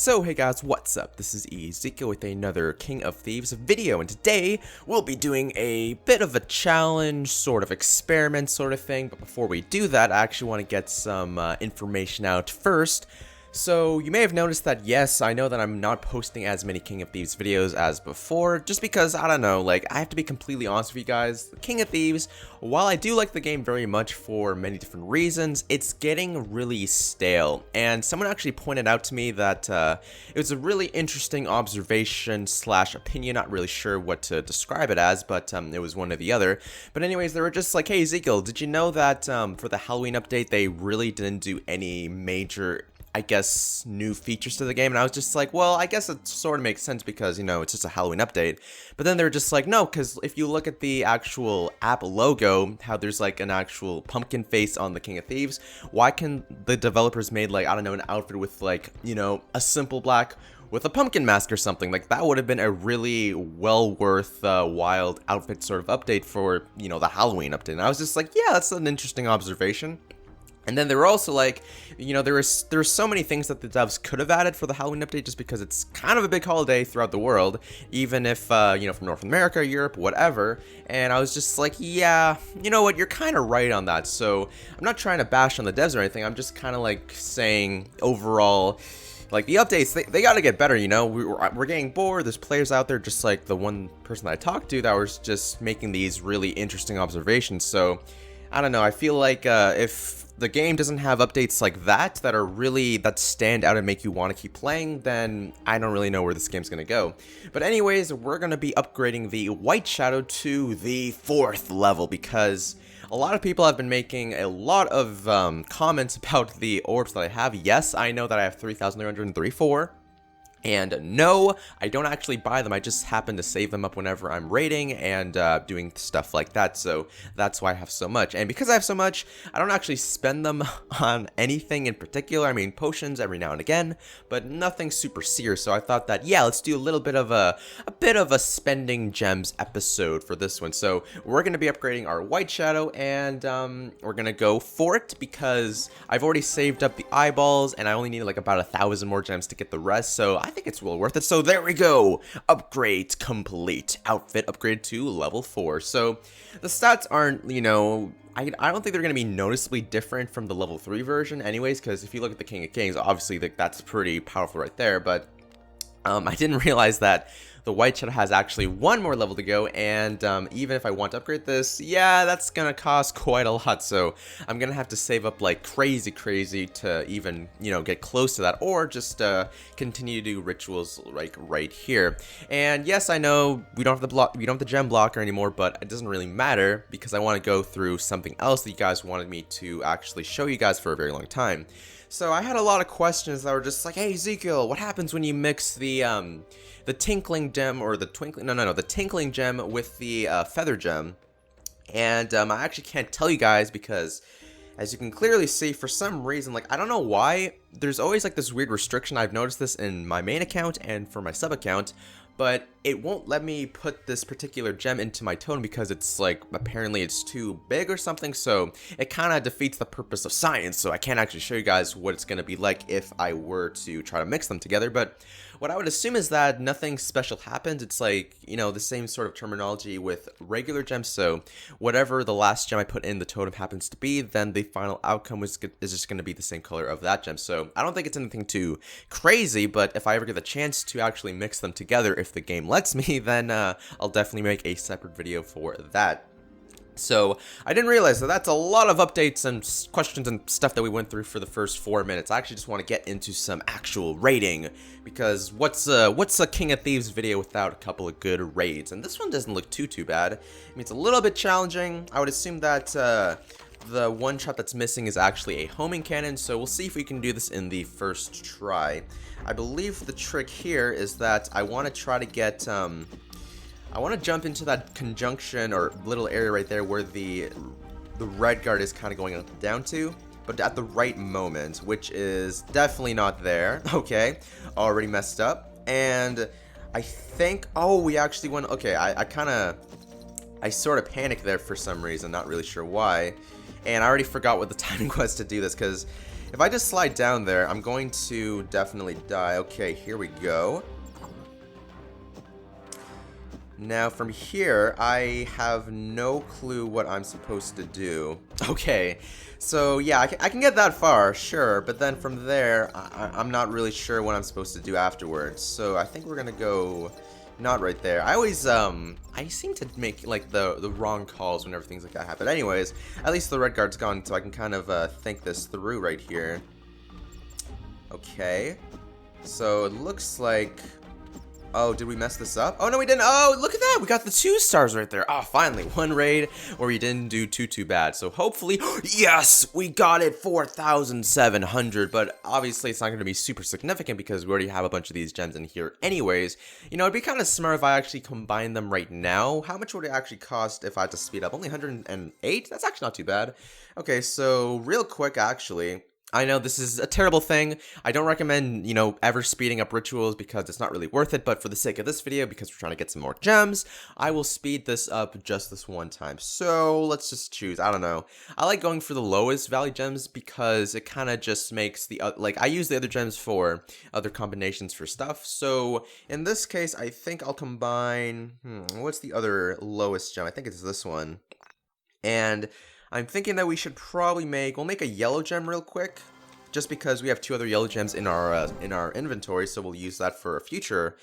So hey guys, what's up? This is Ezekiel with another King of Thieves video, and today we'll be doing a bit of a challenge, sort of experiment sort of thing, but before we do that, I actually want to get some information out first. So you may have noticed that yes, I know that I'm not posting as many King of Thieves videos as before, just because, I don't know, like, I have to be completely honest with you guys, King of Thieves, while I do like the game very much for many different reasons, it's getting really stale, and someone actually pointed out to me that it was a really interesting observation slash opinion, not really sure what to describe it as, but it was one or the other. But anyways, they were just like, hey Ezekiel, did you know that for the Halloween update, they really didn't do any major, I guess, new features to the game? And I was just like, well, I guess it sort of makes sense because, you know, it's just a Halloween update. But then they're just like, no, because if you look at the actual app logo, how there's like an actual pumpkin face on the King of Thieves, why can the developers made, like, I don't know, an outfit with, like, you know, a simple black with a pumpkin mask or something? Like, that would have been a really well worth wild outfit sort of update for, you know, the Halloween update. And I was just like, yeah, that's an interesting observation. And then they were also like, you know, there's so many things that the devs could have added for the Halloween update just because it's kind of a big holiday throughout the world, even if, you know, from North America, Europe, whatever. And I was just like, yeah, you know what, you're kind of right on that. So I'm not trying to bash on the devs or anything. I'm just kind of like saying overall, like, the updates, they got to get better, you know? We're getting bored. There's players out there just like the one person that I talked to that was just making these really interesting observations. So I don't know. I feel like if the game doesn't have updates like that are really, that stand out and make you want to keep playing, then I don't really know where this game's gonna go. But anyways, we're gonna be upgrading the White Shadow to the 4th level because a lot of people have been making a lot of comments about the orbs that I have. Yes, I know that I have 3,334. And no, I don't actually buy them, I just happen to save them up whenever I'm raiding and doing stuff like that, so that's why I have so much. And because I have so much, I don't actually spend them on anything in particular. I mean, potions every now and again, but nothing super serious, so I thought that, yeah, let's do a little bit of a spending gems episode for this one. So we're going to be upgrading our White Shadow, and we're going to go for it because I've already saved up the eyeballs, and I only need like about 1,000 more gems to get the rest, so I think it's well worth it. So there we go, upgrade complete, outfit upgrade to level 4. So the stats aren't, you know, I don't think they're going to be noticeably different from the level 3 version anyways, because if you look at the King of Kings, obviously that's pretty powerful right there, but I didn't realize that the White Shadow has actually one more level to go, and even if I want to upgrade this, yeah, that's gonna cost quite a lot, so I'm gonna have to save up like crazy to even, you know, get close to that, or just continue to do rituals like right here. And yes, I know we don't have the gem blocker anymore, but it doesn't really matter because I want to go through something else that you guys wanted me to actually show you guys for a very long time. So I had a lot of questions that were just like, hey Ezekiel, what happens when you mix the tinkling gem, or the the tinkling gem with the feather gem? And I actually can't tell you guys because, as you can clearly see, for some reason, like, I don't know why, there's always like this weird restriction. I've noticed this in my main account and for my sub account, but it won't let me put this particular gem into my totem because it's like, apparently it's too big or something, so it kind of defeats the purpose of science, so I can't actually show you guys what it's going to be like if I were to try to mix them together. But what I would assume is that nothing special happens. It's like, you know, the same sort of terminology with regular gems, so whatever the last gem I put in the totem happens to be, then the final outcome is just going to be the same color of that gem. So I don't think it's anything too crazy, but if I ever get the chance to actually mix them together, if the game lets me, then I'll definitely make a separate video for that. So I didn't realize that that's a lot of updates and questions and stuff that we went through for the first 4 minutes. I actually just want to get into some actual raiding, because what's a King of Thieves video without a couple of good raids? And this one doesn't look too bad. I mean, it's a little bit challenging. I would assume that the one shot that's missing is actually a homing cannon, so we'll see if we can do this in the first try. I believe the trick here is that I want to try to get I want to jump into that conjunction or little area right there where the red guard is kind of going down to, but at the right moment, which is definitely not there. Okay, already messed up. And I think, oh, we actually went, okay, I sort of panicked there for some reason, not really sure why. And I already forgot what the timing was to do this, because if I just slide down there, I'm going to definitely die. Okay, here we go. Now from here, I have no clue what I'm supposed to do. Okay, so yeah, I can get that far, sure, but then from there, I'm not really sure what I'm supposed to do afterwards. So I think we're gonna go not right there. I always, I seem to make like the wrong calls whenever things like that happen. Anyways, at least the red guard's gone, so I can kind of think this through right here. Okay, so it looks like... Oh, did we mess this up? Oh, no, we didn't. Oh, look at that. We got the 2 stars right there. Oh, finally. One raid where we didn't do too bad. So hopefully, yes, we got it 4,700. But obviously, it's not going to be super significant because we already have a bunch of these gems in here anyways. You know, it'd be kind of smart if I actually combine them right now. How much would it actually cost if I had to speed up? Only 108? That's actually not too bad. Okay, so real quick, actually... I know this is a terrible thing. I don't recommend, you know, ever speeding up rituals because it's not really worth it, but for the sake of this video, because we're trying to get some more gems, I will speed this up just this one time. So let's just choose, I don't know. I like going for the lowest value gems because it kind of just makes the, like, I use the other gems for other combinations for stuff. So in this case, I think I'll combine, what's the other lowest gem? I think it's this one. And I'm thinking that we should probably we'll make a yellow gem real quick, just because we have 2 other yellow gems in our inventory, so we'll use that for a future,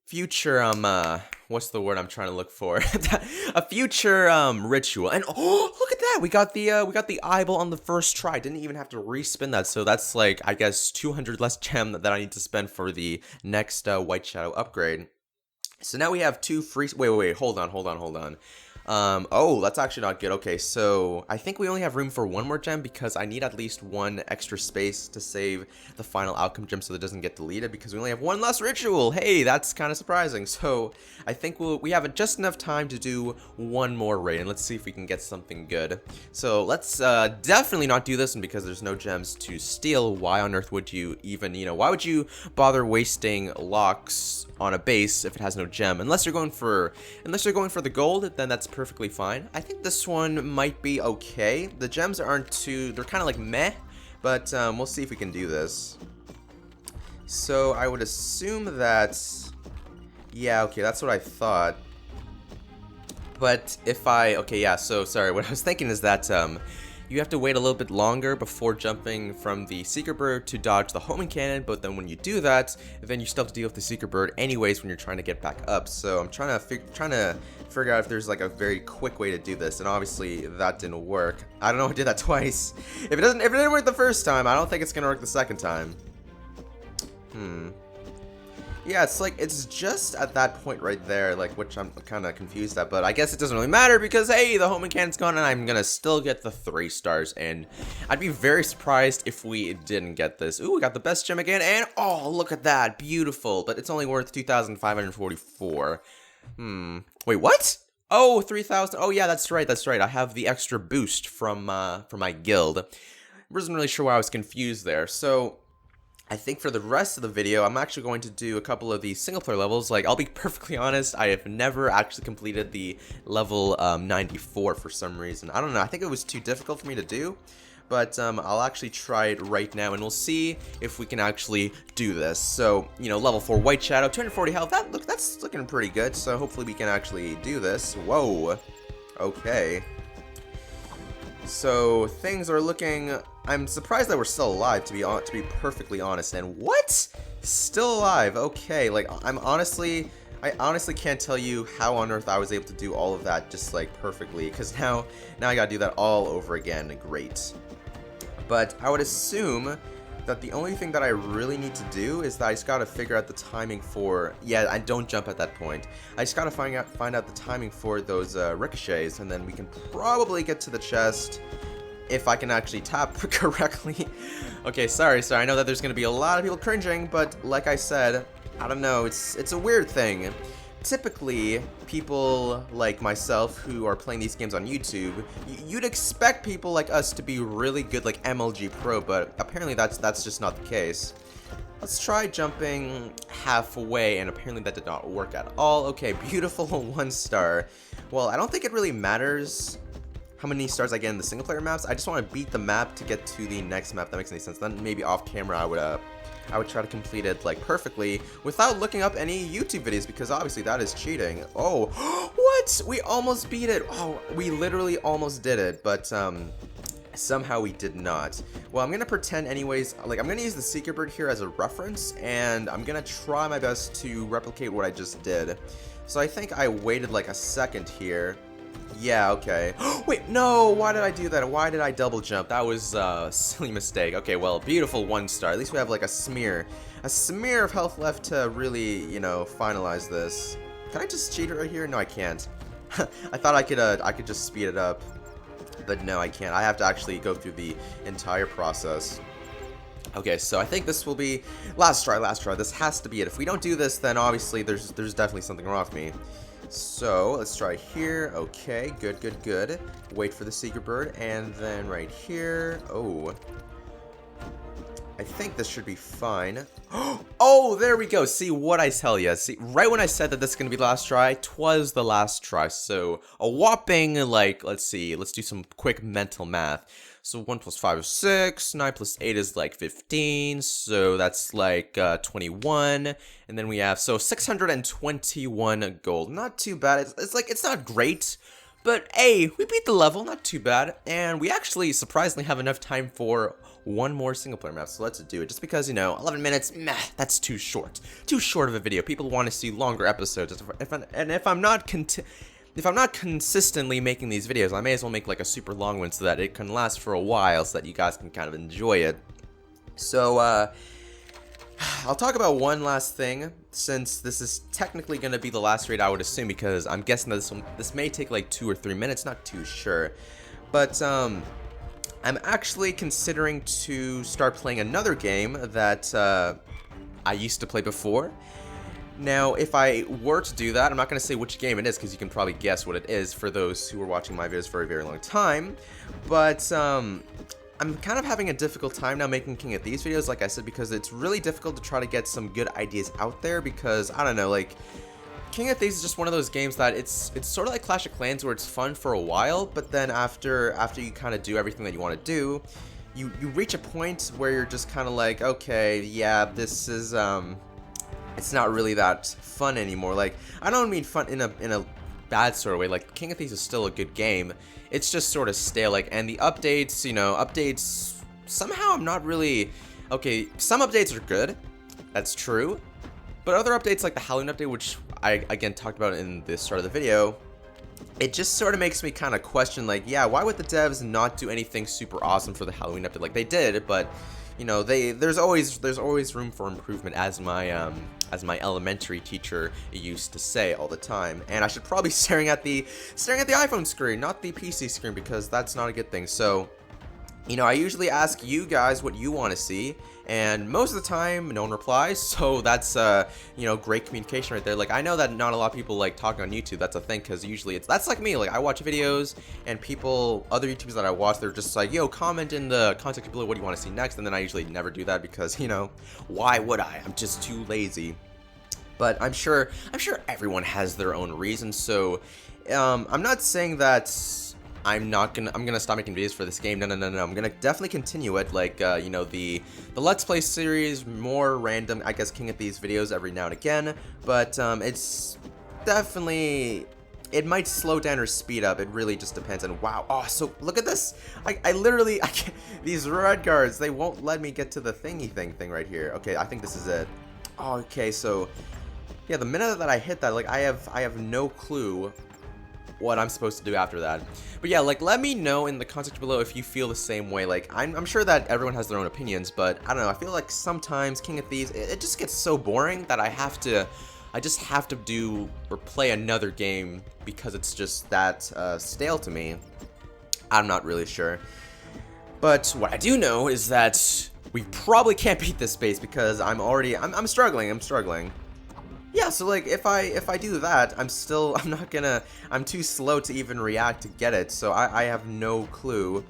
what's the word I'm trying to look for? A future, ritual. And, oh, look at that! We got the eyeball on the first try. Didn't even have to respin that, so that's like, I guess, 200 less gem that I need to spend for the next, White Shadow upgrade. So now we have 2 free, wait, hold on. Oh, that's actually not good. Okay, so I think we only have room for 1 more gem because I need at least 1 extra space to save the final outcome gem so that it doesn't get deleted because we only have 1 less ritual. Hey, that's kind of surprising. So I think we have just enough time to do 1 more raid, and let's see if we can get something good. So let's definitely not do this one because there's no gems to steal. Why on earth would you even, you know, why would you bother wasting locks on a base if it has no gem? Unless you're going for the gold, then that's perfectly fine. I think this one might be okay. The gems aren't they're kind of like meh, but we'll see if we can do this. So I would assume that, yeah, okay, that's what I thought. But if okay, yeah, so sorry, what I was thinking is that you have to wait a little bit longer before jumping from the Secret Bird to dodge the homing cannon, but then when you do that, then you still have to deal with the Secret Bird anyways when you're trying to get back up. So I'm trying to figure out if there's like a very quick way to do this, and obviously that didn't work. I don't know, I did that twice. If it didn't work the first time, I don't think it's gonna work the second time. Yeah, it's like, it's just at that point right there, like, which I'm kind of confused at, but I guess it doesn't really matter because, hey, the homing cannon's gone and I'm gonna still get the 3 stars, and I'd be very surprised if we didn't get this. Ooh, we got the best gem again, and, oh, look at that, beautiful, but it's only worth 2,544. Wait, what? Oh, 3,000, oh yeah, that's right, I have the extra boost from my guild. Wasn't really sure why I was confused there, so I think for the rest of the video, I'm actually going to do a couple of these single-player levels. Like, I'll be perfectly honest, I have never actually completed the level 94 for some reason. I don't know, I think it was too difficult for me to do. But I'll actually try it right now, and we'll see if we can actually do this. So, you know, level 4 White Shadow, 240 health, that's looking pretty good. So hopefully we can actually do this. Whoa, okay. So things are looking... I'm surprised that we're still alive, to be perfectly honest. And what? Still alive? Okay, like I honestly can't tell you how on earth I was able to do all of that just like perfectly, because now I gotta do that all over again. Great. But I would assume that the only thing that I really need to do is that I just gotta figure out the timing for... Yeah, I don't jump at that point. I just gotta find out the timing for those ricochets, and then we can probably get to the chest if I can actually tap correctly. Okay, sorry, I know that there's gonna be a lot of people cringing, but like I said, I don't know, it's a weird thing. Typically, people like myself who are playing these games on YouTube, you'd expect people like us to be really good, like MLG Pro, but apparently that's just not the case. Let's try jumping halfway, and apparently that did not work at all. Okay, beautiful 1 star. Well, I don't think it really matters how many stars I get in the single player maps. I just want to beat the map to get to the next map. That makes any sense. Then maybe off camera I would try to complete it like perfectly without looking up any YouTube videos, because obviously that is cheating. Oh, what? We almost beat it. Oh, we literally almost did it, but somehow we did not. Well, I'm gonna pretend anyways, like I'm gonna use the secret bird here as a reference, and I'm gonna try my best to replicate what I just did. So I think I waited like a second here. Yeah, okay. Wait, no, why did I do that? Why did I double jump? That was a silly mistake. Okay, well, beautiful 1 star. At least we have like a smear of health left to really, you know, finalize this. Can I just cheat right here? No, I can't. I thought I could just speed it up, but no, I can't. I have to actually go through the entire process. Okay, so I think this will be last try. This has to be it. If we don't do this, then obviously there's definitely something wrong with me. So let's try here. Okay, good. Wait for the secret bird, and then right here. Oh, I think this should be fine. Oh, there we go. See what I tell you. See, right when I said that this is gonna be the last try, 'twas the last try. So a whopping, like, let's see, let's do some quick mental math. So 1 + 5 is 6, 9 + 8 is like 15, so that's like 21, and then we have, so 621 gold. Not too bad. It's like, it's not great, but hey, we beat the level, not too bad, and we actually surprisingly have enough time for one more single player map, so let's do it. Just because, you know, 11 minutes, meh, that's too short of a video. People want to see longer episodes, and if I'm not consistently making these videos, I may as well make like a super long one so that it can last for a while, so that you guys can kind of enjoy it. So, I'll talk about one last thing, since this is technically going to be the last raid, I would assume, because I'm guessing that this may take like 2 or 3 minutes, not too sure. But, I'm actually considering to start playing another game that, I used to play before. Now, if I were to do that, I'm not going to say which game it is, because you can probably guess what it is for those who are watching my videos for a very long time. But, I'm kind of having a difficult time now making King of Thieves videos, like I said, because it's really difficult to try to get some good ideas out there, because, I don't know, like, King of Thieves is just one of those games that it's sort of like Clash of Clans, where it's fun for a while, but then after you kind of do everything that you want to do, you reach a point where you're just kind of like, okay, yeah, this is, it's not really that fun anymore. Like, I don't mean fun in a bad sort of way. Like, King of Thieves is still a good game. It's just sort of stale. Like, and the updates, you know, somehow I'm not really, okay, some updates are good. That's true. But other updates, like the Halloween update, which I, again, talked about in the start of the video, it just sort of makes me kind of question, like, yeah, why would the devs not do anything super awesome for the Halloween update? Like, they did, but, you know, there's always room for improvement, as my elementary teacher used to say all the time. And I should probably staring at the iPhone screen, not the PC screen, because that's not a good thing. So, you know, I usually ask you guys what you want to see, and most of the time, no one replies, so that's, you know, great communication right there. Like, I know that not a lot of people like talking on YouTube, that's a thing, because usually that's like me, like, I watch videos, and other YouTubers that I watch, they're just like, yo, comment in the comment section below what do you want to see next, and then I usually never do that, because, you know, why would I? I'm just too lazy. But I'm sure everyone has their own reasons, so, I'm not saying that I'm gonna stop making videos for this game. No. I'm gonna definitely continue it. Like, you know, the Let's Play series, more random, I guess, King of Thieves videos every now and again. But, it's definitely, it might slow down or speed up. It really just depends on, wow. Oh, so look at this. I literally, can't, these red guards, they won't let me get to the thingy thing right here. Okay, I think this is it. Oh, okay, so, yeah, the minute that I hit that, like, I have no clue what I'm supposed to do after that. But yeah, like, let me know in the comments section below if you feel the same way. Like, I'm sure that everyone has their own opinions, but I don't know, I feel like sometimes King of Thieves, it just gets so boring that I just have to do or play another game because it's just that stale to me. I'm not really sure. But what I do know is that we probably can't beat this base, because I'm struggling. Yeah, so like, if I do that, I'm too slow to even react to get it, so I have no clue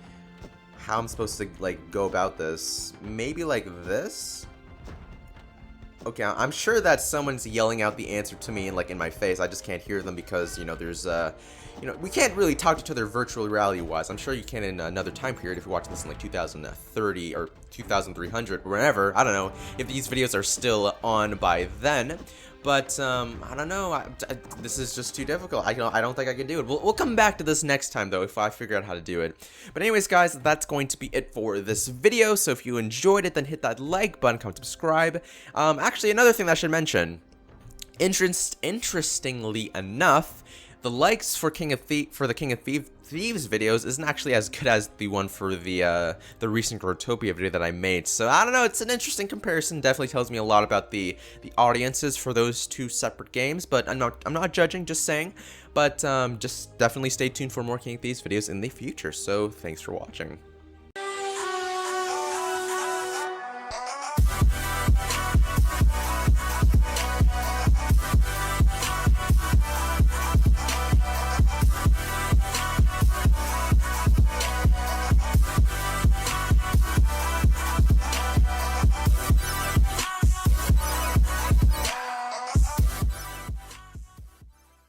how I'm supposed to, like, go about this. Maybe like this? Okay, I'm sure that someone's yelling out the answer to me, like, in my face. I just can't hear them because, there's, we can't really talk to each other virtual reality-wise. I'm sure you can in another time period if you're watching this in, like, 2030 or 2300 or whenever. I don't know if these videos are still on by then. But, I don't know, this is just too difficult. I don't think I can do it. We'll come back to this next time, though, if I figure out how to do it. But anyways, guys, that's going to be it for this video. So if you enjoyed it, then hit that like button, comment, subscribe. Actually, another thing that I should mention, interestingly enough, the likes for the King of Thieves videos isn't actually as good as the one for the recent Growtopia video that I made. So I don't know, it's an interesting comparison. Definitely tells me a lot about the audiences for those two separate games. But I'm not judging, just saying. But just definitely stay tuned for more King of Thieves videos in the future. So thanks for watching.